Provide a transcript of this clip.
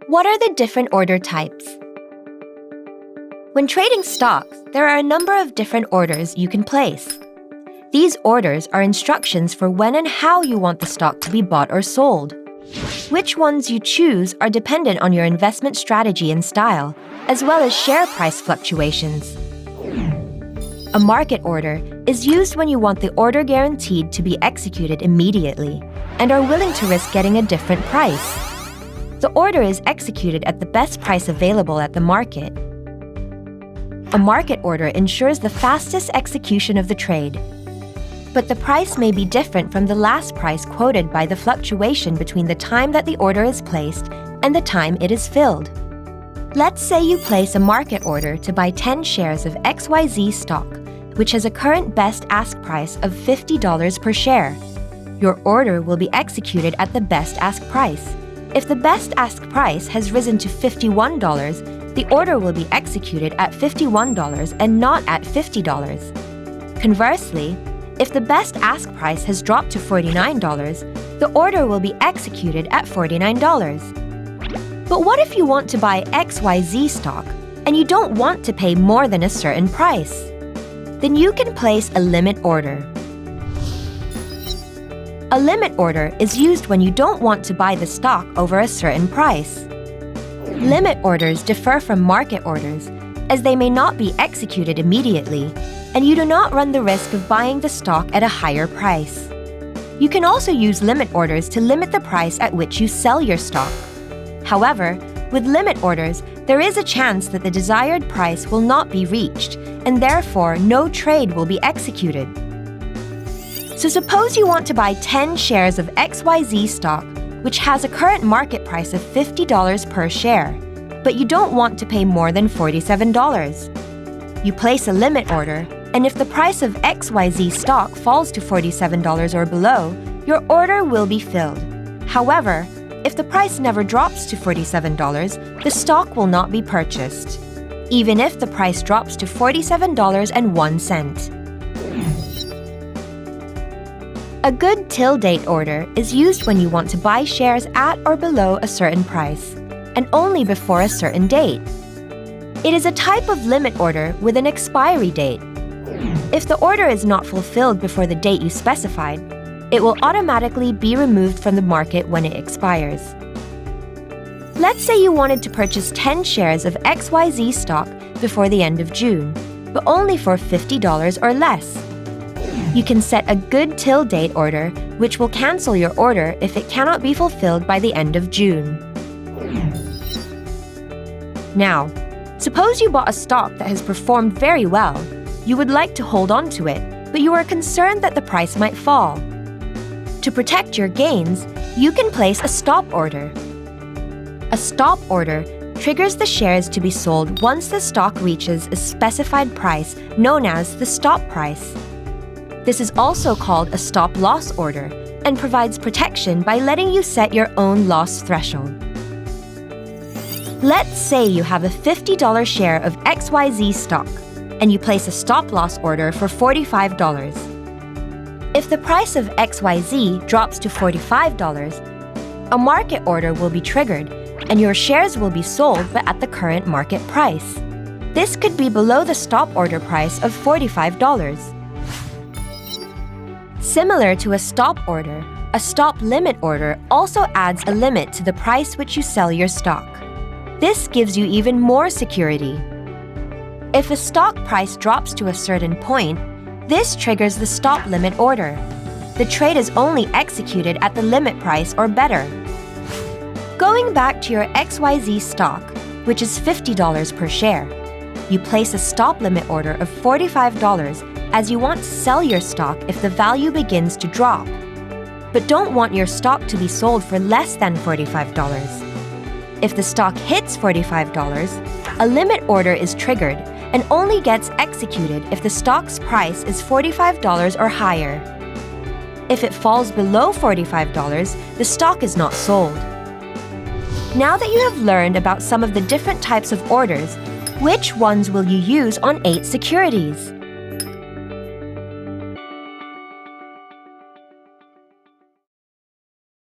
What are the different order types? When trading stocks, there are a number of different orders you can place. These orders are instructions for when and how you want the stock to be bought or sold. Which ones you choose are dependent on your investment strategy and style, as well as share price fluctuations. A market order is used when you want the order guaranteed to be executed immediately and are willing to risk getting a different price. The order is executed at the best price available at the market. A market order ensures the fastest execution of the trade. But the price may be different from the last price quoted by the fluctuation between the time that the order is placed and the time it is filled. Let's say you place a market order to buy 10 shares of XYZ stock, which has a current best ask price of $50 per share. Your order will be executed at the best ask price. If the best ask price has risen to $51, the order will be executed at $51 and not at $50. Conversely, if the best ask price has dropped to $49, the order will be executed at $49. But what if you want to buy XYZ stock and you don't want to pay more than a certain price? Then you can place a limit order. A limit order is used when you don't want to buy the stock over a certain price. Limit orders differ from market orders, as they may not be executed immediately, and you do not run the risk of buying the stock at a higher price. You can also use limit orders to limit the price at which you sell your stock. However, with limit orders, there is a chance that the desired price will not be reached, and therefore no trade will be executed. So suppose you want to buy 10 shares of XYZ stock, which has a current market price of $50 per share, but you don't want to pay more than $47. You place a limit order, and if the price of XYZ stock falls to $47 or below, your order will be filled. However, if the price never drops to $47, the stock will not be purchased, even if the price drops to $47.01. A good till date order is used when you want to buy shares at or below a certain price, and only before a certain date. It is a type of limit order with an expiry date. If the order is not fulfilled before the date you specified, it will automatically be removed from the market when it expires. Let's say you wanted to purchase 10 shares of XYZ stock before the end of June, but only for $50 or less. You can set a good till date order, which will cancel your order if it cannot be fulfilled by the end of June. Now, suppose you bought a stock that has performed very well. You would like to hold on to it, but you are concerned that the price might fall. To protect your gains, you can place a stop order. A stop order triggers the shares to be sold once the stock reaches a specified price known as the stop price. This is also called a stop-loss order and provides protection by letting you set your own loss threshold. Let's say you have a $50 share of XYZ stock and you place a stop-loss order for $45. If the price of XYZ drops to $45, a market order will be triggered and your shares will be sold but at the current market price. This could be below the stop order price of $45. Similar to a stop order, a stop limit order also adds a limit to the price which you sell your stock. This gives you even more security. If a stock price drops to a certain point, this triggers the stop limit order. The trade is only executed at the limit price or better. Going back to your XYZ stock, which is $50 per share, you place a stop limit order of $45 as you want to sell your stock if the value begins to drop, but don't want your stock to be sold for less than $45. If the stock hits $45, a limit order is triggered and only gets executed if the stock's price is $45 or higher. If it falls below $45, the stock is not sold. Now that you have learned about some of the different types of orders, which ones will you use on 8 securities?